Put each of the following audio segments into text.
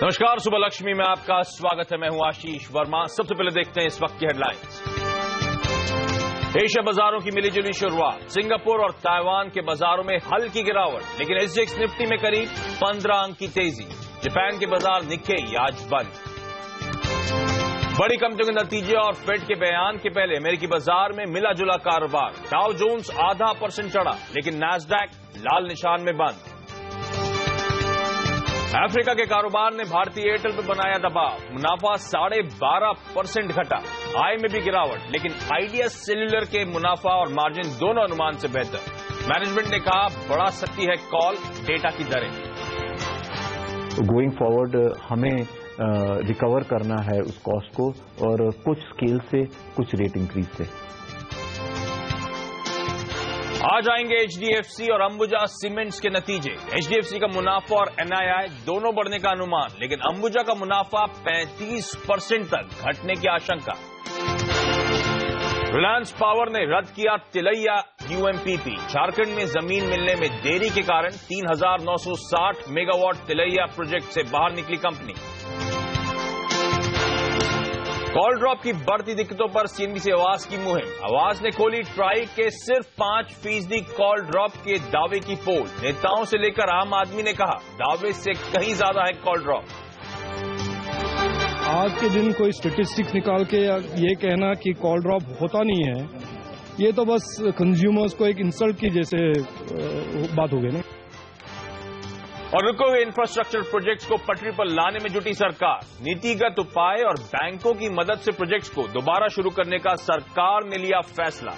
नमस्कार, सुबह लक्ष्मी में आपका स्वागत है। मैं हूं आशीष वर्मा। सबसे पहले देखते हैं इस वक्त की हेडलाइंस। एशिया बाजारों की मिलीजुली शुरुआत। सिंगापुर और ताइवान के बाजारों में हल्की गिरावट, लेकिन एसजीएक्स निफ्टी में करीब 15 अंक की तेजी। जापान के बाजार निक्केई आज बंद। बड़ी कंपनियों के नतीजे और फेड के बयान के पहले अमेरिकी बाजार में मिला जुला कारोबार। डाउ जोन्स 0.5% चढ़ा, लेकिन नैस्डैक लाल निशान में बंद। अफ्रीका के कारोबार ने भारतीय एयरटेल पर बनाया दबाव। मुनाफा 12.5% घटा। आय में भी गिरावट, लेकिन आइडिया सेल्यूलर के मुनाफा और मार्जिन दोनों अनुमान से बेहतर। मैनेजमेंट ने कहा बढ़ा सकती है कॉल डेटा की दरें। गोइंग फॉरवर्ड हमें रिकवर करना है उस कॉस्ट को, और कुछ स्केल से, कुछ रेट इंक्रीज से। आज आएंगे एचडीएफसी और अंबुजा सीमेंट्स के नतीजे। एचडीएफसी का मुनाफा और एनआईआई दोनों बढ़ने का अनुमान, लेकिन अंबुजा का मुनाफा 35% तक घटने की आशंका। रिलायंस पावर ने रद्द किया तिलैया यूएमपीपी। झारखंड में जमीन मिलने में देरी के कारण 3,960 मेगावाट तिलैया प्रोजेक्ट से बाहर निकली कंपनी। कॉल ड्रॉप की बढ़ती दिक्कतों पर सीएनबीसी आवाज की मुहिम। आवाज ने खोली ट्राई के सिर्फ 5% कॉल ड्रॉप के दावे की पोल। नेताओं से लेकर आम आदमी ने कहा दावे से कहीं ज्यादा है कॉल ड्रॉप। आज के दिन कोई स्टेटिस्टिक्स निकाल के ये कहना कि कॉल ड्रॉप होता नहीं है, ये तो बस कंज्यूमर्स को एक इंसल्ट की जैसे बात हो गई ना। और रुके हुए इंफ्रास्ट्रक्चर प्रोजेक्ट्स को पटरी पर लाने में जुटी सरकार। नीतिगत उपाय और बैंकों की मदद से प्रोजेक्ट्स को दोबारा शुरू करने का सरकार ने लिया फैसला।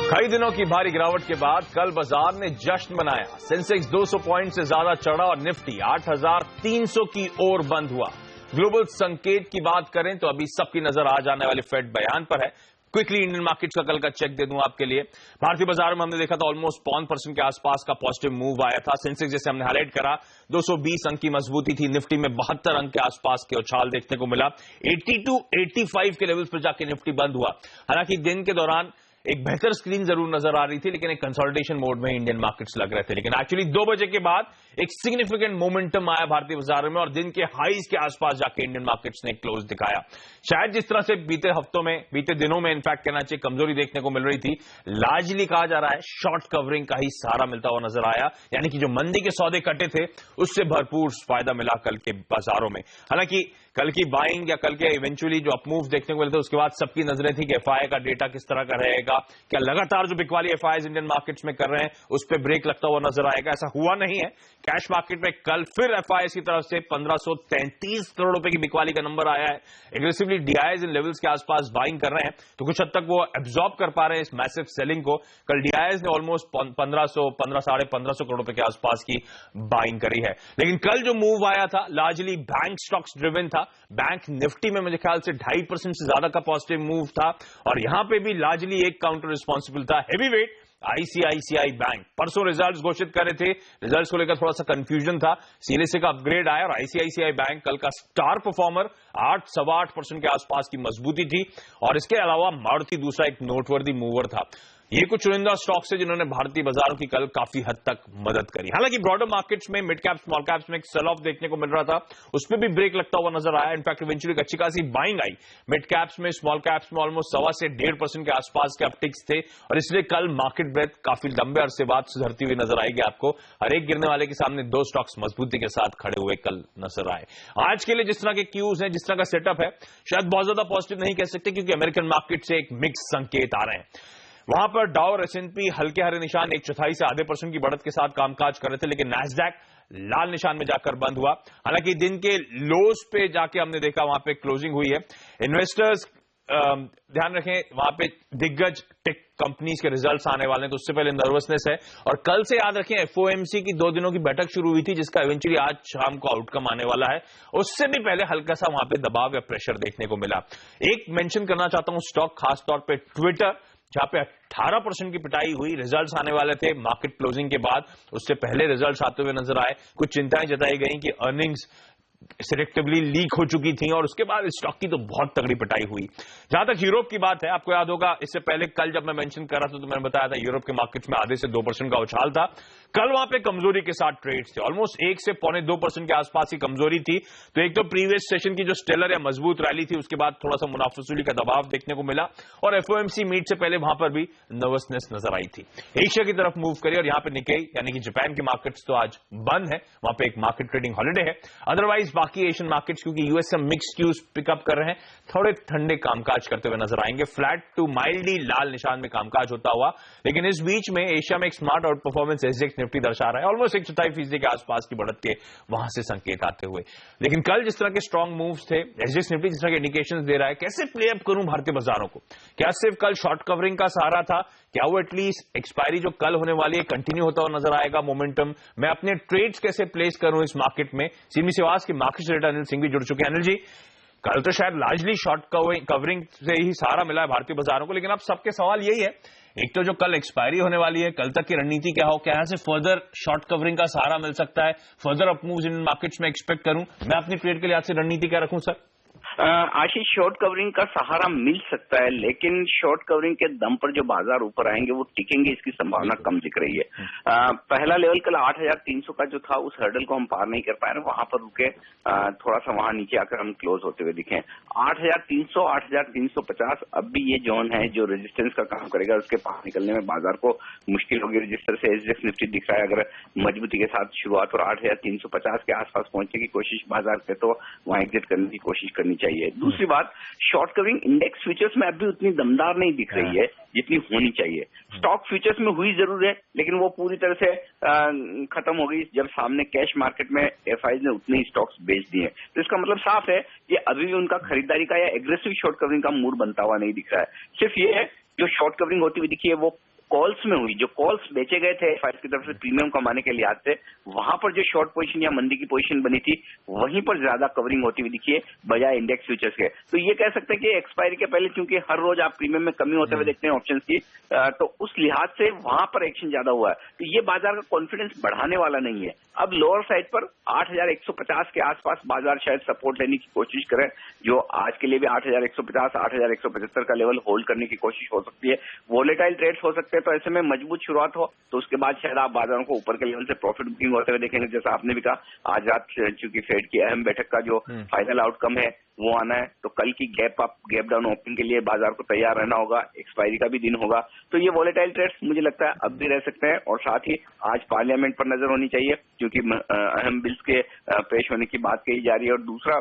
कई दिनों की भारी गिरावट के बाद कल बाजार ने जश्न मनाया। सेंसेक्स 200 पॉइंट से ज्यादा चढ़ा और निफ्टी 8,300 की ओर बंद हुआ। ग्लोबल संकेत की बात करें तो अभी सबकी नजर आ जाने वाले फेड बयान पर है। क्विकली इंडियन मार्केट्स का कल का चेक दे दूं आपके लिए। भारतीय बाजार में हमने देखा था ऑलमोस्ट 5% के आसपास का पॉजिटिव मूव आया था। सेंसेक्स जैसे हमने हाईलाइट करा 220 अंक की मजबूती थी। निफ्टी में 72 अंक के आसपास के उछाल देखने को मिला। 82, 85 के लेवल्स पर जाके निफ्टी बंद हुआ। हालांकि दिन के दौरान एक बेहतर स्क्रीन जरूर नजर आ रही थी, लेकिन एक कंसोलिडेशन मोड में इंडियन मार्केट्स लग रहे थे। लेकिन एक्चुअली 2 बजे के बाद एक सिग्निफिकेंट मोमेंटम आया भारतीय बाजार में और दिन के हाईज के आसपास जाके इंडियन मार्केट्स ने क्लोज दिखाया। शायद जिस तरह से बीते दिनों में इनफैक्ट कहना चाहिए कमजोरी देखने को मिल रही थी, लार्जली कहा जा रहा है शॉर्ट कवरिंग का ही सहारा मिलता हुआ नजर आया। यानी कि जो मंदी के सौदे कटे थे उससे भरपूर फायदा मिला कल के बाजारों में। हालांकि कल की बाइंग या कल के इवेंचुअली जो अपमूव देखने को मिलते उसके बाद सबकी नजरें थी कि एफआई का डेटा किस तरह का रहेगा, क्या लगातार जो बिकवाली एफआईज इंडियन मार्केट्स में कर रहे हैं उस पर ब्रेक लगता हुआ नजर आएगा। ऐसा हुआ नहीं है। कैश मार्केट में कल फिर एफआईज की तरफ से 1533 करोड़ रुपए की बिकवाली का नंबर आया है। एग्रेसिवली डीआईज इन लेवल्स के आसपास बाइंग कर रहे हैं, तो कुछ हद तक वो एब्जॉर्ब कर पा रहे हैं इस मैसिव सेलिंग को। कल डीआईज ने ऑलमोस्ट 1500 करोड़ रुपए के आसपास की बाइंग करी है। लेकिन कल जो मूव आया था लार्जली बैंक स्टॉक्स ड्रिवन था। बैंक निफ्टी में मुझे ख्याल से 2.5% से ज्यादा का पॉजिटिव मूव था, और यहां पे भी लार्जली एक काउंटर रिस्पॉन्सिबल था हेवीवेट आईसीआईसीआई बैंक। परसों रिजल्ट्स घोषित कर रहे थे, रिजल्ट्स को लेकर थोड़ा सा कंफ्यूजन था। सीएलएसए का अपग्रेड आया और आईसीआईसीआई बैंक कल का स्टार परफॉर्मर 8.8% के आसपास की मजबूती थी। और इसके अलावा मारुति दूसरा एक नोटवर्दी मूवर था। ये कुछ चुनिंदा स्टॉक्स है जिन्होंने भारतीय बाजारों की कल काफी हद तक मदद करी। हालांकि ब्रॉडर मार्केट्स में मिड कैप स्मॉल कैप्स में एक सेल ऑफ देखने को मिल रहा था, उसमें भी ब्रेक लगता हुआ नजर आया। इनफैक्ट इवेंचुअली अच्छी खासी बाइंग आई मिड कैप्स में, स्मॉल कैप्स में ऑलमोस्ट 1.25 से 1.5% के आसपास के अपटिक्स थे, और इसलिए कल मार्केट ब्रेथ काफी लंबे अरसे बाद सुधरती हुई नजर आएगी आपको। हर एक गिरने वाले के सामने 2 स्टॉक्स मजबूती के साथ खड़े हुए कल नजर आए। आज के लिए जिस तरह के क्यूज हैं, जिस तरह का सेटअप है, शायद बहुत ज्यादा पॉजिटिव नहीं कह सकते, क्योंकि अमेरिकन मार्केट से एक मिक्स संकेत आ रहे हैं। वहां पर डाउ और एसएनपी हल्के हरे निशान 1/4 से ½ % की बढ़त के साथ कामकाज कर रहे थे, लेकिन नैस्डैक लाल निशान में जाकर बंद हुआ। हालांकि दिन के लोज पे जाके हमने देखा वहां पे क्लोजिंग हुई है। इन्वेस्टर्स ध्यान रखें, वहां पे दिग्गज टेक कंपनीज के रिजल्ट्स आने वाले हैं, तो उससे पहले नर्वसनेस है। और कल से याद रखें एफओएमसी की 2 दिनों की बैठक शुरू हुई थी, जिसका इवेंचुअली आज शाम को आउटकम आने वाला है। उससे भी पहले हल्का सा वहां पे दबाव या प्रेशर देखने को मिला। एक मेंशन करना चाहता हूं स्टॉक, खासतौर पर ट्विटर, जहां पे 18% की पिटाई हुई। रिजल्ट्स आने वाले थे मार्केट क्लोजिंग के बाद, उससे पहले रिजल्ट्स आते हुए नजर आए। कुछ चिंताएं जताई गई कि अर्निंग्स सिलेक्टिवली लीक हो चुकी थी और उसके बाद स्टॉक की तो बहुत तगड़ी पिटाई हुई। जहां तक यूरोप की बात है, आपको याद होगा इससे पहले कल जब मैं मेंशन कर रहा था तो मैंने बताया था यूरोप के मार्केट्स में आधे से 2% का उछाल था। कल वहां पे कमजोरी के साथ ट्रेड्स थे, ऑलमोस्ट 1 से 1.25% के आसपास की कमजोरी थी। तो एक तो प्रीवियस सेशन की जो स्टेलर या मजबूत रैली थी उसके बाद थोड़ा सा मुनाफिसुली का दबाव देखने को मिला और एफओएमसी मीट से पहले वहां पर भी नर्वसनेस नजर आई थी। एशिया की तरफ मूव करिए और यहां पे निकेई यानी कि जापान के मार्केट्स तो आज बंद है, वहां पे एक मार्केट ट्रेडिंग हॉलिडे है। अदरवाइज बाकी एशियन मार्केट्स क्योंकि यूएस से मिक्स क्यूज पिकअप कर रहे हैं, थोड़े ठंडे कामकाज करते हुए नजर आएंगे। फ्लैट टू माइल्डली लाल निशान में कामकाज होता हुआ, लेकिन इस बीच में एशिया में एक smart out performance SGX Nifty दर्शा रहा है, ऑलमोस्ट 1/4% के आसपास की बढ़त के वहां से संकेत आते हुए। लेकिन कल जिस तरह के स्ट्रॉन्ग मूव्स थे, एसजेएक्स निफ्टी जिस तरह के इंडिकेशंस दे रहा है, कैसे प्ले अप करूं भारतीय बाजारों को? क्या सिर्फ कल शॉर्ट कवरिंग का सहारा था? क्या वो एटलीस्ट एक्सपायरी जो कल होने वाली है कंटिन्यू होता हुआ नजर आएगा मोमेंटम? मैं अपने ट्रेड्स कैसे प्लेस करूं इस मार्केट में? सीमी सिवास के मार्केट रेट अनिल सिंह भी जुड़ चुके हैं। अनिल जी, कल तो शायद लार्जली शॉर्ट कवरिंग से ही सहारा मिला है भारतीय बाजारों को, लेकिन अब सबके सवाल यही है, एक तो जो कल एक्सपायरी होने वाली है, कल तक की रणनीति क्या हो? क्या यहां से फर्दर शॉर्ट कवरिंग का सहारा मिल सकता है? Further up moves in markets में एक्सपेक्ट करूं? मैं अपनी ट्रेड के लिए आज से रणनीति क्या रखूं सर? आशीष, शॉर्ट कवरिंग का सहारा मिल सकता है, लेकिन शॉर्ट कवरिंग के दम पर जो बाजार ऊपर आएंगे वो टिकेंगे, इसकी संभावना कम दिख रही है। पहला लेवल कल 8,300 का जो था, उस हर्डल को हम पार नहीं कर पाए, वहां पर रुके, थोड़ा सा वहां नीचे आकर हम क्लोज होते हुए दिखे। 8,300, 8,350 अब भी ये जोन है जो रेजिस्टेंस का काम करेगा, उसके पार निकलने में बाजार को मुश्किल होगी। जिस तरह से एसजेएक्स निफ्टी दिख रहा है, अगर मजबूती के साथ शुरुआत और 8,350 के आसपास पहुंचने की कोशिश बाजार पे, तो वहां एग्जिट करने की कोशिश करनी चाहिए। दूसरी बात, शॉर्ट कवरिंग इंडेक्स फ्यूचर्स में अभी उतनी दमदार नहीं दिख रही है जितनी होनी चाहिए। स्टॉक फ्यूचर्स में हुई जरूर है, लेकिन वो पूरी तरह से खत्म हो गई जब सामने कैश मार्केट में एफआईज ने उतने ही स्टॉक्स बेच दिए। तो इसका मतलब साफ है कि अभी भी उनका खरीदारी का या एग्रेसिव शॉर्ट कवरिंग का मूड बनता हुआ नहीं दिख रहा है। सिर्फ ये है, जो शॉर्ट कवरिंग होती हुई दिखी है वो कॉल्स में हुई। जो कॉल्स बेचे गए थे एफआईज की तरफ से प्रीमियम कमाने के लिहाज से, वहां पर जो शॉर्ट पोजीशन या मंदी की पोजीशन बनी थी, वहीं पर ज्यादा कवरिंग होती हुई दिखी है बजाय इंडेक्स फ्यूचर्स के। तो ये कह सकते हैं कि एक्सपायरी के पहले, क्योंकि हर रोज आप प्रीमियम में कमी होते हुए देखते हैं ऑप्शंस की, तो उस लिहाज से वहां पर एक्शन ज्यादा हुआ है। तो ये बाजार का कॉन्फिडेंस बढ़ाने वाला नहीं है। अब लोअर साइड पर 8,150 के आसपास बाजार शायद सपोर्ट लेने की कोशिश करें, जो आज के लिए भी 8,150, 8,175 का लेवल होल्ड करने की कोशिश हो सकती है। वोलेटाइल ट्रेड्स हो सकते हैं, तो ऐसे में मजबूत शुरुआत हो तो उसके बाद शायद आप बाजारों को ऊपर के लेवल से प्रॉफिट बुकिंग होते हुए देखेंगे। जैसा आपने भी कहा, आज रात चूंकि फेड की अहम बैठक का जो फाइनल आउटकम है वो आना है, तो कल की गैप डाउन ओपनिंग के लिए बाजार को तैयार रहना होगा। एक्सपायरी का भी दिन होगा, तो ये वोलेटाइल ट्रेड्स मुझे लगता है अब भी रह सकते हैं। और साथ ही आज पार्लियामेंट पर नजर होनी चाहिए, क्योंकि अहम बिल्स के पेश होने की बात कही जा रही है। और दूसरा,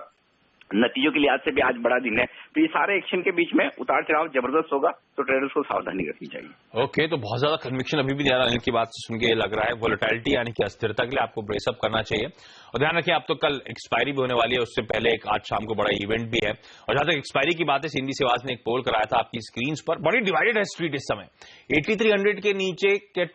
नतीजों के लिहाज से भी आज बड़ा दिन है। तो ये सारे एक्शन के बीच में उतार चढ़ाव जबरदस्त होगा, तो ट्रेडर्स को सावधानी रखनी चाहिए। ओके, तो बहुत ज्यादा कन्विक्शन अभी भी अनिल की बात से सुन के लग रहा है वोलेटिलिटी यानी कि अस्थिरता के लिए आपको ब्रेसअप करना चाहिए। और ध्यान रखिए, आप तो कल एक्सपायरी भी होने वाली है, उससे पहले एक आज शाम को बड़ा इवेंट भी है। और जहां तक एक्सपायरी की बात है, सिंधी सिवास ने एक पोल कराया था आपकी स्क्रीन पर। बड़ी डिवाइडेड है स्ट्रीट इस समय, 8300 के नीचे के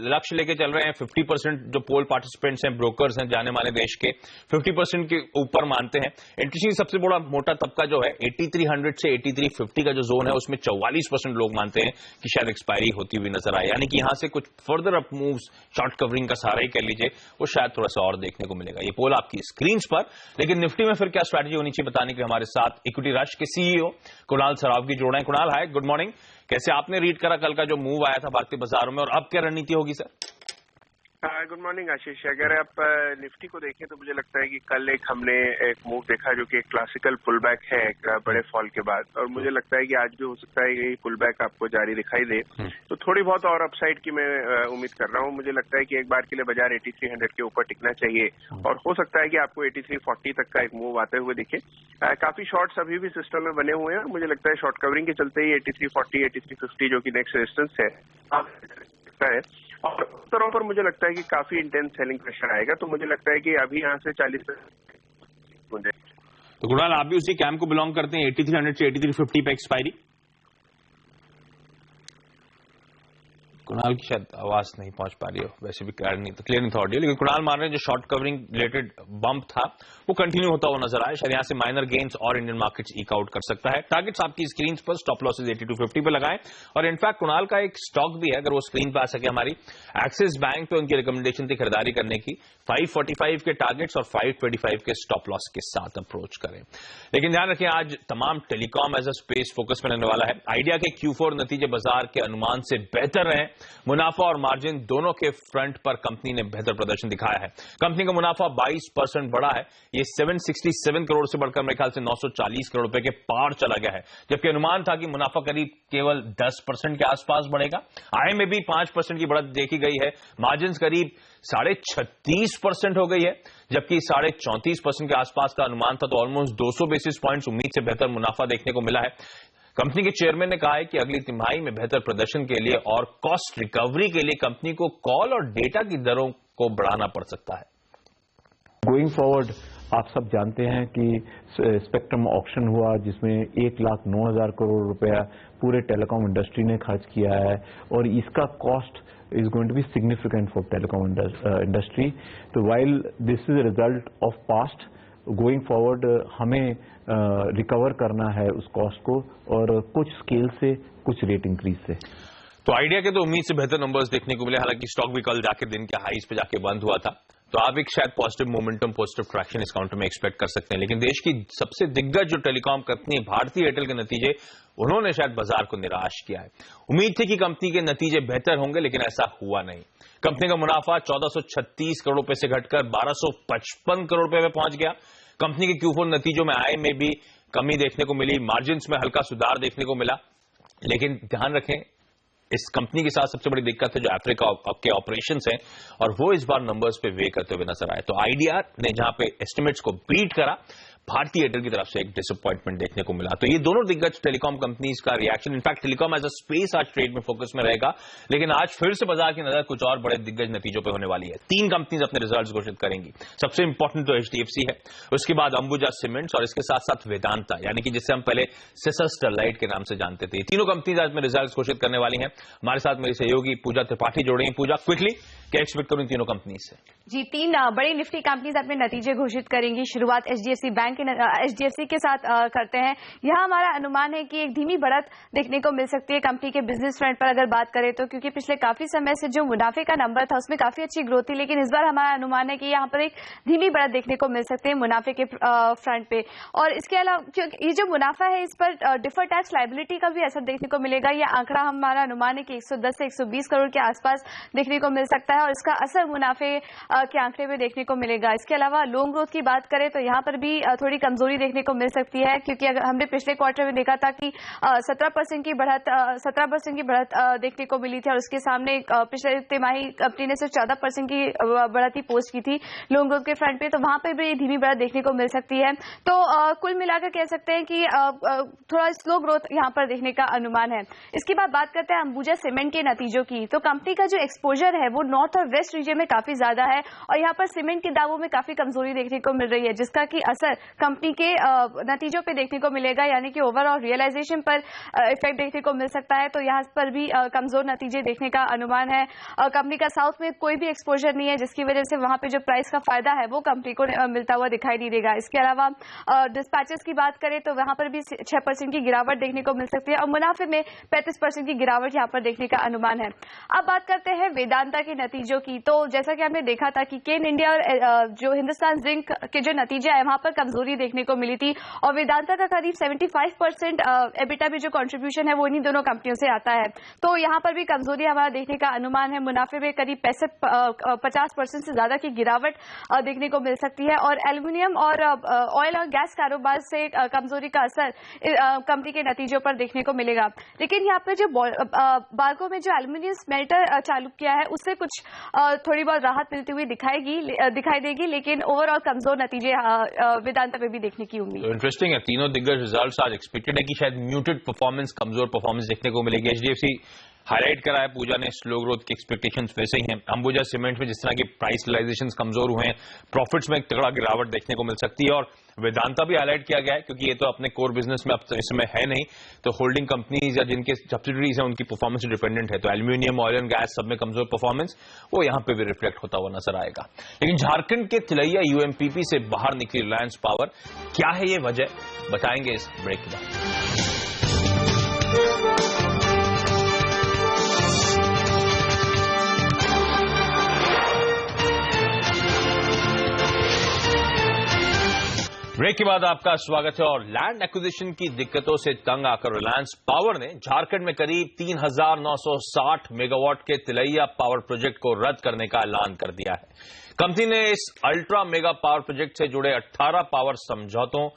लक्ष्य लेके चल रहे हैं 50%। जो पोल पार्टिसिपेंट्स हैं, ब्रोकर्स हैं जाने माने देश के, 50% के ऊपर मानते हैं। एंट्री सबसे बड़ा मोटा तबका जो है 8300 से 8350 का जो जोन है, उसमें 44% लोग मानते हैं कि शायद एक्सपायरी होती हुई नजर आए। यानी कि यहां से कुछ further up moves, short covering का सहारा ही कह लीजिए, वो शायद थोड़ा सा और देखने को मिलेगा। ये पोल आपकी स्क्रीन पर। लेकिन निफ्टी में फिर क्या स्ट्रैटेजी होनी चाहिए बताने के हमारे साथ इक्विटी रश के सीईओ कुणाल सरावगी जोड़ रहे हैं। कुणाल, हाय, गुड मॉर्निंग। कैसे आपने रीड करा कल का जो मूव आया था भारतीय बाजारों में, और अब क्या रणनीति होगी सर? गुड मॉर्निंग आशीष। अगर आप निफ्टी को देखें तो मुझे लगता है कि कल हमने एक मूव देखा जो कि एक क्लासिकल पुल बैक है एक बड़े फॉल के बाद, और मुझे लगता है कि आज भी हो सकता है कि पुल बैक आपको जारी दिखाई दे। तो थोड़ी बहुत और अपसाइड की मैं उम्मीद कर रहा हूँ। मुझे लगता है कि एक बार के लिए बाजार 8300 के ऊपर टिकना चाहिए, और हो सकता है कि आपको 8340 तक का एक मूव आते हुए दिखे। काफी शॉर्ट्स अभी भी सिस्टम में बने हुए हैं, और मुझे लगता है शॉर्ट कवरिंग के चलते ही 8340, 8350 जो कि नेक्स्ट रेजिस्टेंस है। और उत्तरों पर मुझे लगता है कि काफी इंटेंस सेलिंग प्रेशर आएगा, तो मुझे लगता है कि अभी यहां से 40। तो कुणाल, आप भी उसी कैंप को बिलोंग करते हैं, 8300 से 8350 पे एक्सपायरी? कुणाल की शायद आवाज नहीं पहुंच पा रही हो, वैसे भी क्लियर नहीं था ऑडियो, लेकिन कुणाल मान रहे हैं जो शॉर्ट कवरिंग रिलेटेड बम्प था वो कंटिन्यू होता हुआ नजर आया। शायद यहां से माइनर गेन्स और इंडियन मार्केट्स ईक आउट कर सकता है। टारगेट्स आपकी स्क्रीन पर, स्टॉप लॉसेज 8250 पे लगाएं। और इनफैक्ट कुणाल का एक स्टॉक भी है, अगर वो स्क्रीन पर आ सके हमारी, एक्सिस बैंक पे उनकी रिकमेंडेशन थी खरीदारी करने की। 545 के टारगेट्स और 525 के स्टॉप लॉस के साथ अप्रोच करें। लेकिन ध्यान रखें आज तमाम telecom as a space focus में रहने वाला है। आइडिया के Q4 नतीजे बाजार के अनुमान से बेहतर रहे। मुनाफा और मार्जिन दोनों के फ्रंट पर कंपनी ने बेहतर प्रदर्शन दिखाया है। कंपनी का मुनाफा 22% बढ़ा है, ये 767 करोड़ से बढ़कर मेरे ख्याल से 940 करोड़ रुपए के पार चला गया है, जबकि अनुमान था कि मुनाफा करीब केवल 10% के आसपास बढ़ेगा। आय में भी 5% की बढ़त देखी गई है। मार्जिन करीब 36.5% हो गई है, जबकि 34.5% के आसपास का अनुमान था, तो ऑलमोस्ट 200 बेसिस पॉइंट्स उम्मीद से बेहतर मुनाफा देखने को मिला है। कंपनी के चेयरमैन ने कहा है कि अगली तिमाही में बेहतर प्रदर्शन के लिए और कॉस्ट रिकवरी के लिए कंपनी को कॉल और डेटा की दरों को बढ़ाना पड़ सकता है। गोइंग फॉरवर्ड आप सब जानते हैं कि स्पेक्ट्रम ऑक्शन हुआ जिसमें 1,09,000 करोड़ रुपया पूरे टेलीकॉम इंडस्ट्री ने खर्च किया है और इसका cost is going to be significant for telecom industry. So while this is a result of past, going forward हमें रिकवर करना है उस कॉस्ट को और कुछ स्केल से कुछ रेट इंक्रीज से। तो आइडिया के तो उम्मीद से बेहतर नंबर्स देखने को मिले, हालांकि स्टॉक भी कल जाके दिन के हाईज पे जाके बंद हुआ था, तो आप एक शायद पॉजिटिव मोमेंटम, पॉजिटिव ट्रैक्शन इस काउंटर में एक्सपेक्ट कर सकते हैं। लेकिन देश की सबसे दिग्गज जो टेलीकॉम कंपनी है भारतीय एयरटेल के नतीजे, उन्होंने शायद बाजार को निराश किया है। उम्मीद थी कि कंपनी के नतीजे बेहतर होंगे, लेकिन ऐसा हुआ नहीं। कंपनी का मुनाफा 1436 करोड़ रुपए से घटकर 1255 करोड़ रुपए में पहुंच गया। कंपनी के Q4 नतीजों में आय में भी कमी देखने को मिली, मार्जिन में हल्का सुधार देखने को मिला। लेकिन ध्यान रखें, इस कंपनी के साथ सबसे बड़ी दिक्कत है जो अफ्रीका के ऑपरेशंस हैं, और वो इस बार नंबर्स पे वे करते हुए नजर आए। तो आइडिया ने जहां पे एस्टिमेट्स को बीट करा, भारतीय एयरटेल की तरफ से एक डिसअपॉइंटमेंट देखने को मिला। तो ये दोनों दिग्गज टेलीकॉम कंपनीज का reaction, in fact telecom as a space आज ट्रेड में फोकस में रहेगा, लेकिन आज फिर से बाजार की नजर कुछ और बड़े दिग्गज नतीजों पे होने वाली है। 3 कंपनीज अपने रिजल्ट्स घोषित करेंगी। सबसे इंपॉर्टेंट तो HDFC है, उसके बाद अंबुजा सीमेंट्स और इसके साथ साथ वेदांता, यानी कि जिसे हम पहले सिसर स्टरलाइट के नाम से जानते थे। तीनों कंपनीज आज में रिजल्ट्स घोषित करने वाली हैं। हमारे साथ मेरी सहयोगी पूजा त्रिपाठी जोड़ रही हैं। पूजा, क्विकली क्या एक्सपेक्ट करूं इन तीनों कंपनीज से? जी, 3 बड़ी निफ्टी कंपनीज अपने नतीजे घोषित करेंगी। शुरुआत HDFC बैंक के HDFC के साथ करते हैं। यहाँ हमारा अनुमान है कि एक धीमी बढ़त देखने को मिल सकती है कंपनी के बिजनेस फ्रंट पर अगर बात करें तो, क्योंकि पिछले काफी समय से जो मुनाफे का नंबर था उसमें काफी अच्छी ग्रोथ थी, लेकिन इस बार हमारा अनुमान है कि यहाँ पर एक धीमी बढ़त देखने को मिल सकती है मुनाफे के फ्रंट पे। और इसके अलावा क्योंकि ये जो मुनाफा है इस पर डिफर टैक्स लायबिलिटी का भी असर देखने को मिलेगा। ये आंकड़ा हमारा अनुमान है कि 110 से 120 करोड़ के आसपास देखने को मिल सकता है और इसका असर मुनाफे के आंकड़े में देखने को मिलेगा। इसके अलावा लोन ग्रोथ की बात करें तो यहाँ पर भी थोड़ी कमजोरी देखने को मिल सकती है, क्योंकि अगर हमने पिछले क्वार्टर में देखा था कि 17% की बढ़त देखने को मिली थी और उसके सामने पिछले तिमाही कंपनी ने सिर्फ 14% की बढ़त ही पोस्ट की थी लोन ग्रोथ के फ्रंट पे, तो वहां पर भी धीमी बढ़त देखने को मिल सकती है। तो कुल मिलाकर कह सकते हैं कि थोड़ा स्लो ग्रोथ यहाँ पर देखने का अनुमान है। इसके बाद बात करते हैं अंबुजा सीमेंट के नतीजों की। तो कंपनी का जो एक्सपोजर है वो नॉर्थ और वेस्ट रीजन में काफी ज्यादा है और यहाँ पर सीमेंट के दावों में काफी कमजोरी देखने को मिल रही है, जिसका कि असर कंपनी के नतीजों पे देखने को मिलेगा, यानी कि ओवरऑल रियलाइजेशन पर इफेक्ट देखने को मिल सकता है। तो यहाँ पर भी कमजोर नतीजे देखने का अनुमान है। कंपनी का साउथ में कोई भी एक्सपोजर नहीं है, जिसकी वजह से वहां पे जो प्राइस का फायदा है वो कंपनी को मिलता हुआ दिखाई नहीं देगा। इसके अलावा डिस्पैचेस की बात करें तो वहां पर भी 6% की गिरावट देखने को मिल सकती है और मुनाफे में 35% की गिरावट यहाँ पर देखने का अनुमान है। अब बात करते हैं वेदांता के नतीजों की। तो जैसा कि हमने देखा था कि केन इंडिया और जो हिंदुस्तान जिंक के जो नतीजे आए वहां पर कमजोरी देखने को मिली थी और वेदांता का करीब 75% एबिटा में जो कंट्रीब्यूशन है वो इन्हीं दोनों कंपनियों से आता है। तो यहाँ पर भी कमजोरी हमारा देखने का अनुमान है। मुनाफे में करीब 50% से ज्यादा की गिरावट देखने को मिल सकती है और एल्यूमिनियम और ऑयल और गैस कारोबार से कमजोरी का असर कंपनी के नतीजों पर देखने को मिलेगा। लेकिन यहाँ पे जो बार्को में जो एल्यूमिनियम स्मेल्टर चालू किया है उससे कुछ थोड़ी बहुत राहत मिलती हुई दिखाई देगी, लेकिन ओवरऑल कमजोर नतीजे वेदांता में भी देखने की उम्मीद। इंटरेस्टिंग है, तीनों दिग्गज रिजल्ट्स आज एक्सपेक्टेड है कि शायद म्यूटेड परफॉर्मेंस, कमजोर परफॉर्मेंस देखने को मिलेगी। HDFC हाईलाइट करा है पूजा ने, स्लो ग्रोथ की एक्सपेक्टेशंस वैसे ही हैं। अंबुजा सीमेंट में जिस तरह की प्राइस रियलाइजेशंस कमजोर हुए हैं, प्रॉफिट्स में एक तगड़ा गिरावट देखने को मिल सकती है। और वेदांता भी हाईलाइट किया गया है क्योंकि ये तो अपने कोर बिजनेस में अब इसमें है नहीं, तो होल्डिंग कंपनीज या जिनके सब्सिडरीज हैं उनकी परफॉर्मेंस डिपेंडेंट है, तो एल्यूमिनियम, ऑयल एंड गैस सब में कमजोर परफॉर्मेंस वो यहां पे भी रिफ्लेक्ट होता हुआ नजर आएगा। लेकिन झारखंड के तिलैया यूएमपीपी से बाहर निकली रिलायंस पावर, क्या है ये वजह, बताएंगे इस ब्रेक के बाद। ब्रेक के बाद आपका स्वागत है। और लैंड एक्विजिशन की दिक्कतों से तंग आकर रिलायंस पावर ने झारखंड में करीब 3,960 मेगावाट के तिलैया पावर प्रोजेक्ट को रद्द करने का ऐलान कर दिया है। कंपनी ने इस अल्ट्रा मेगा पावर प्रोजेक्ट से जुड़े 18 पावर समझौतों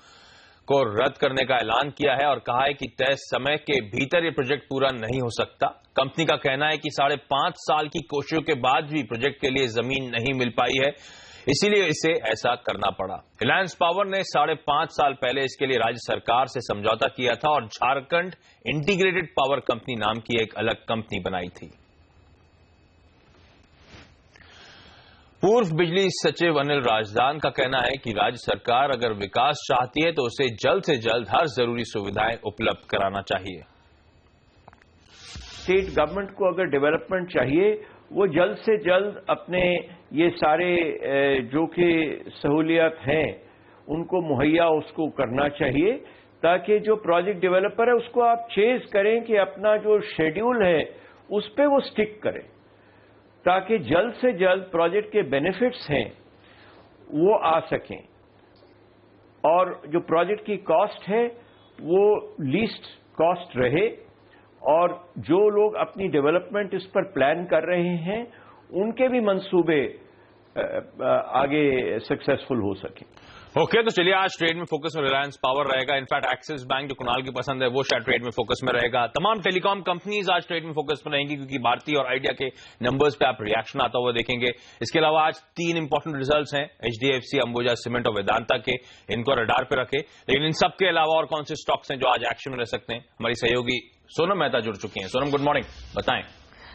को रद्द करने का ऐलान किया है और कहा है कि तय समय के भीतर ये प्रोजेक्ट पूरा नहीं हो सकता। कंपनी का कहना है कि 5.5 साल की कोशिशों के बाद भी प्रोजेक्ट के लिए जमीन नहीं मिल पाई है, इसीलिए इसे ऐसा करना पड़ा। रिलायंस पावर ने 5.5 साल पहले इसके लिए राज्य सरकार से समझौता किया था और झारखंड इंटीग्रेटेड पावर कंपनी नाम की एक अलग कंपनी बनाई थी। पूर्व बिजली सचिव अनिल राजदान का कहना है कि राज्य सरकार अगर विकास चाहती है तो उसे जल्द से जल्द हर जरूरी सुविधाएं उपलब्ध कराना चाहिए। स्टेट गवर्नमेंट को अगर डेवलपमेंट चाहिए, वो जल्द से जल्द अपने ये सारे जो कि सहूलियत हैं उनको मुहैया उसको करना चाहिए, ताकि जो प्रोजेक्ट डेवलपर है उसको आप चेज करें कि अपना जो शेड्यूल है उस पे वो स्टिक करें, ताकि जल्द से जल्द प्रोजेक्ट के बेनिफिट्स हैं वो आ सकें और जो प्रोजेक्ट की कॉस्ट है वो लीस्ट कॉस्ट रहे और जो लोग अपनी डेवलपमेंट इस पर प्लान कर रहे हैं उनके भी मंसूबे आगे सक्सेसफुल हो सके। ओके, तो चलिए आज ट्रेड में फोकस में रिलायंस पावर रहेगा। इनफैक्ट एक्सिस बैंक जो कुणाल की पसंद है वो शायद ट्रेड में फोकस में रहेगा। तमाम टेलीकॉम कंपनीज आज ट्रेड में फोकस में रहेंगी क्योंकि भारती और आइडिया के नंबर्स पे आप रिएक्शन आता हुआ देखेंगे। इसके अलावा आज 3 इंपॉर्टेंट रिजल्ट्स हैं एचडीएफसी, अंबुजा सीमेंट और वेदांता के, इनको रडार पे रखे। लेकिन इन सब के अलावा और कौन से स्टॉक्स हैं जो आज एक्शन में रह सकते हैं? हमारी सहयोगी सोनम मेहता जुड़ चुकी हैं। सोनम, गुड मॉर्निंग, बताएं।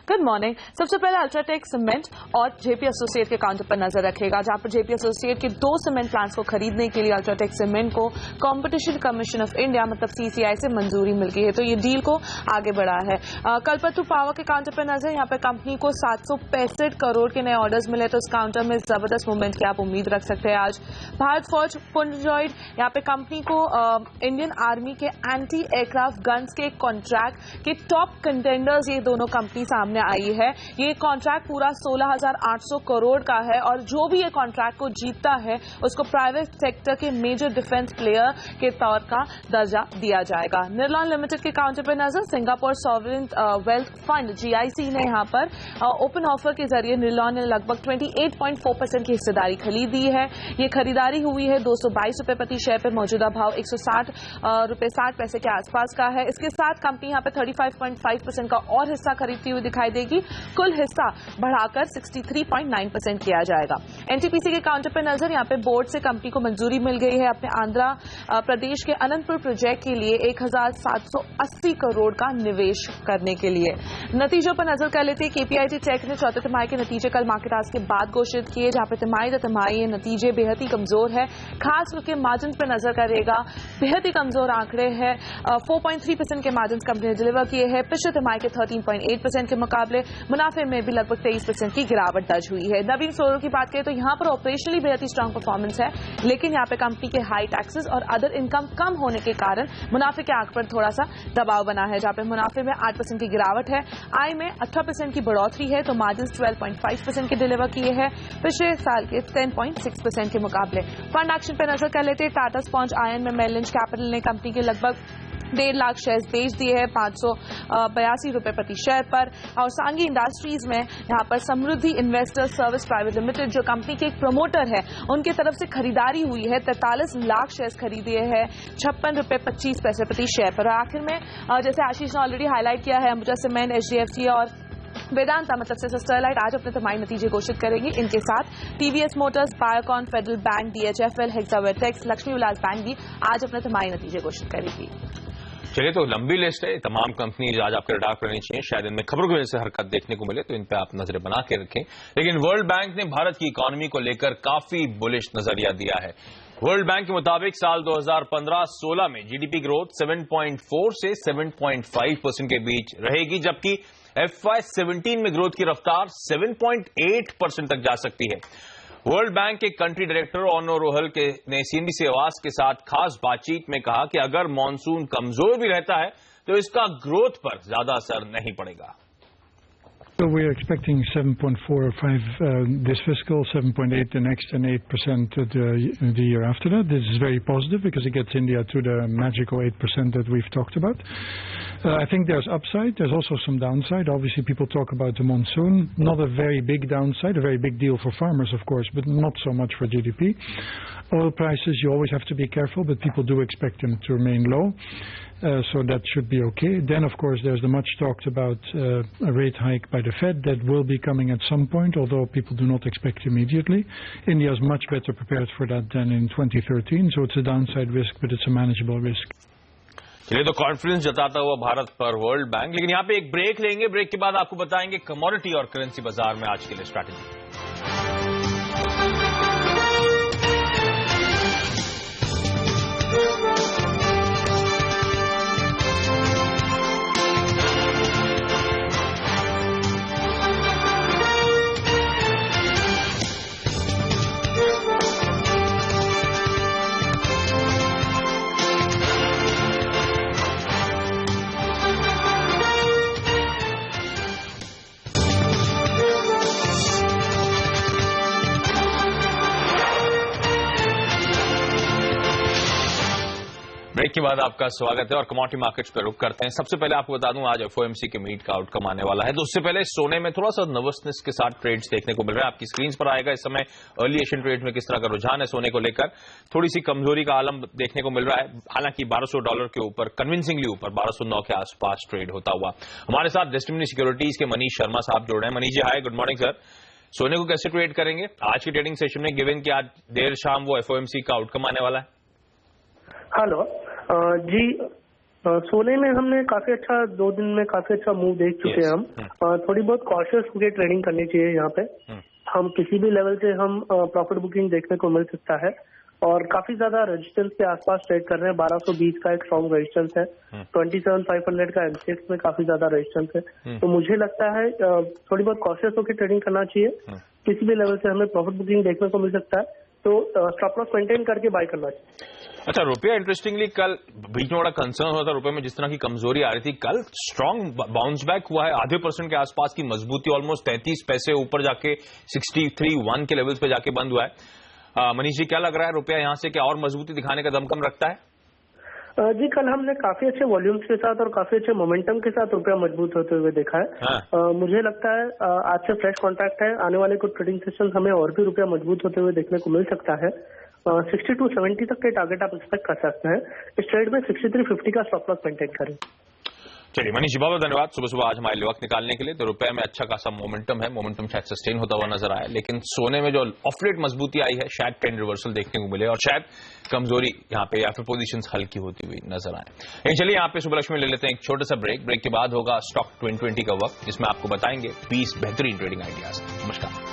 Good morning. सबसे पहले अल्ट्राटेक सीमेंट और जेपी एसोसिएट के काउंटर पर नजर रखेगा, जहां पर जेपी एसोसिएट के 2 सीमेंट प्लांट्स को खरीदने के लिए अल्ट्राटेक सीमेंट को कंपटीशन कमीशन ऑफ इंडिया मतलब सीसीआई से मंजूरी मिल गई है, तो ये डील को आगे बढ़ा है। कल्पतरू पावर के काउंटर पर नजर, यहाँ पे कंपनी को 765 करोड़ के नए ऑर्डर्स मिले, तो उस काउंटर में जबरदस्त मूवमेंट की आप उम्मीद रख सकते हैं आज। भारत फौज पुंजॉइड, यहाँ पे कंपनी को इंडियन आर्मी के एंटी एयरक्राफ्ट गन्स के कॉन्ट्रैक्ट के टॉप कंटेंडर्स ये दोनों कंपनी सामने आई है। ये कॉन्ट्रैक्ट पूरा 16,800 करोड़ का है और जो भी ये कॉन्ट्रैक्ट को जीतता है उसको प्राइवेट सेक्टर के मेजर डिफेंस प्लेयर के तौर का दर्जा दिया जाएगा। निर्लॉन लिमिटेड के काउंटर पर नजर, Singapore sovereign wealth fund GIC ने यहाँ पर ओपन ऑफर के जरिए निर्लॉन ने लगभग 28.4% की हिस्सेदारी खरीदी है। ये खरीदारी हुई है 222 रुपए प्रति शेयर पे, मौजूदा भाव 160 रुपए 60 पैसे के आसपास का है। इसके साथ कंपनी यहाँ पे 35.5% का और हिस्सा खरीदती हुई दिखाई देगी। कुल हिस्सा बढ़ाकर 63.9% किया जाएगा। एनटीपीसी के काउंटर पर नजर, यहाँ पे बोर्ड से कंपनी को मंजूरी मिल गई है अपने आंध्र प्रदेश के अनंतपुर प्रोजेक्ट के लिए 1,780 करोड़ का निवेश करने के लिए। नतीजों पर नजर कर लेते हैं। केपीआईटी टेक ने चौथे तिमाही के नतीजे कल मार्केट आज के बाद घोषित किए, जहां पर तिमाही ये नतीजे बेहद ही कमजोर है। खास करके मार्जिन पर नजर करेगा, बेहद ही कमजोर आंकड़े हैं। 4.3% के मार्जिन कंपनी ने डिलीवर किए हैं पिछले तिमाही के 13.8% के मुकाबले। मुनाफे में भी लगभग 23% की गिरावट दर्ज हुई है। नवीन फ्लोरो की बात करें तो यहाँ पर ऑपरेशनली बेहद ही स्ट्रांग परफॉर्मेंस है, लेकिन यहाँ पे कंपनी के हाई टैक्सेस और अदर इनकम कम होने के कारण मुनाफे के आंक पर थोड़ा सा दबाव बना है, जहाँ पे मुनाफे में 8% की गिरावट है, आय में 18% की बढ़ोतरी है, तो मार्जिन 12.5% के डिलीवर किए हैं पिछले साल के 10.6% के मुकाबले। फंड एक्शन पर नजर कर लेते हैं। टाटा स्पॉन्ज आयन में मेरिलैंड कैपिटल ने कंपनी के लगभग 1.5 लाख शेयर बेच दिए हैं 582 रुपए प्रति शेयर पर। और सांगी इंडस्ट्रीज में यहाँ पर समृद्धि इन्वेस्टर सर्विस प्राइवेट लिमिटेड जो कंपनी के एक प्रमोटर है, उनके तरफ से खरीदारी हुई है। 43 लाख शेयर खरीदे हैं 56 रुपए 25 पैसे प्रति शेयर पर। और आखिर में जैसे आशीष ने ऑलरेडी हाईलाइट किया है, अंबुजा सीमेंट, एचडीएफसी और वेदांता मतलब से स्टरलाइट आज अपने तिमाही नतीजे घोषित करेंगे। इनके साथ TVS Motors, Biocon, Federal Bank, DHFL, हेक्सावेटेक्स, लक्ष्मी विलास बैंक भी आज अपने तिमाही नतीजे घोषित करेगी। चलिए, तो लंबी लिस्ट है, तमाम कंपनीज आज आपके रडार पर रहनी चाहिए। शायद इनमें खबरों की वजह से हरकत देखने को मिले, तो इन पे आप नजरें बना के रखें। लेकिन वर्ल्ड बैंक ने भारत की इकोनॉमी को लेकर काफी बुलिश नजरिया दिया है। वर्ल्ड बैंक के मुताबिक साल 2015-16 में जीडीपी ग्रोथ 7.4 से 7.5% के बीच रहेगी, जबकि FY17 में ग्रोथ की रफ्तार 7.8% तक जा सकती है। वर्ल्ड बैंक के कंट्री डायरेक्टर ओनो रोहल ने CNBC आवाज के साथ खास बातचीत में कहा कि अगर मॉनसून कमजोर भी रहता है तो इसका ग्रोथ पर ज्यादा असर नहीं पड़ेगा। So we are expecting 7.4 or 5 this fiscal, 7.8 the next, and 8% the year after that. This is very positive because it gets India to the magical 8% that we've talked about. I think there's upside. There's also some downside. Obviously, people talk about the monsoon. Not a very big downside, a very big deal for farmers, of course, but not so much for GDP. Oil prices, you always have to be careful, but people do expect them to remain low. So that should be okay. Then, of course, there's the much talked about a rate hike by the Fed that will be coming at some point, although people do not expect immediately. India is much better prepared for that than in 2013, so it's a downside risk, but it's a manageable risk. चलिए, तो confidence जताता हुआ भारत पर world bank. लेकिन यहाँ पे एक break लेंगे, break के बाद आपको बताएंगे कमोडिटी और करेंसी बाजार में आज के लिए स्ट्रैटेजी। ब्रेक के बाद आपका स्वागत है और कमोडिटी मार्केट्स पर रुक करते हैं। सबसे पहले आपको बता दूं आज FOMC के मीट का आउटकम आने वाला है, तो उससे पहले सोने में थोड़ा सा नर्वसनेस के साथ ट्रेड्स देखने को मिल रहा है। आपकी स्क्रीन पर आएगा इस समय अर्ली एशियन ट्रेड में किस तरह का रुझान है। सोने को लेकर थोड़ी सी कमजोरी का आलम देखने को मिल रहा है, हालांकि $1200 के ऊपर, कन्विंसिंगली ऊपर 1209 के आसपास ट्रेड होता हुआ। हमारे साथ डेस्टिनी सिक्योरिटीज के मनीष शर्मा साहब जुड़ रहे हैं। मनीष जी, हाय, गुड मॉर्निंग सर। सोने को कैसे ट्रेड करेंगे आज की ट्रेडिंग सेशन में, गिवन कि आज देर शाम वो FOMC का आउटकम आने वाला है? हेलो जी, सोने में हमने काफी अच्छा 2 दिन में काफी अच्छा मूव देख चुके हैं हम। थोड़ी बहुत कॉशियस होकर ट्रेडिंग करनी चाहिए यहाँ पे। हम किसी भी लेवल से हम प्रॉफिट बुकिंग देखने को मिल सकता है और काफी ज्यादा रेजिस्टेंस के आसपास ट्रेड कर रहे हैं। 1220 का एक स्ट्रॉन्ग रेजिस्टेंस है, 27,500 का MCX में काफी ज्यादा रेजिस्टेंस है। तो मुझे लगता है थोड़ी बहुत कॉशियस होकर ट्रेडिंग करना चाहिए। किसी भी लेवल से हमें प्रॉफिट बुकिंग देखने को मिल सकता है, तो स्टॉप लॉस मेंटेन करके बाय करना चाहिए। अच्छा, रुपया इंटरेस्टिंगली कल बीच में बड़ा कंसर्न हुआ था, रुपये में जिस तरह की कमजोरी आ रही थी, कल स्ट्रांग बाउंस बैक हुआ है, आधे % के आसपास की मजबूती, ऑलमोस्ट 33 पैसे ऊपर जाके 63.1 के लेवल्स पे जाके बंद हुआ है। मनीष जी, क्या लग रहा है, रुपया यहां से क्या और मजबूती दिखाने का दमखम रखता है? जी, कल हमने काफी अच्छे वॉल्यूम्स के साथ और काफी अच्छे मोमेंटम के साथ रुपया मजबूत होते हुए देखा है। मुझे लगता है आज से फ्रेश कॉन्ट्रैक्ट है, आने वाले कुछ ट्रेडिंग सेशन हमें और भी रुपया मजबूत होते हुए देखने को मिल सकता है। 6270 तक के टारगेट आप एक्सपेक्ट कर सकते हैं। इस ट्रेड में 6350 का स्टॉप लॉस मेंटेन करें। चलिए मनीष जी, बहुत धन्यवाद सुबह सुबह आज हमारे लिए वक्त निकालने के लिए। तो रुपए में अच्छा खासा मोमेंटम है, मोमेंटम शायद सस्टेन होता हुआ नजर आया, लेकिन सोने में जो ऑफ लेट मजबूती आई है शायद ट्रेंड रिवर्सल देखने को मिले और शायद कमजोरी यहाँ पे या फिर पोजीशंस हल्की होती हुई नजर आए। लेकिन चलिए यहाँ पे सुबह लक्ष्मी ले लेते हैं एक छोटा सा ब्रेक। ब्रेक के बाद होगा स्टॉक 2020 का वक्त, जिसमें आपको बताएंगे 20 बेहतरीन ट्रेडिंग आइडियाज। नमस्कार।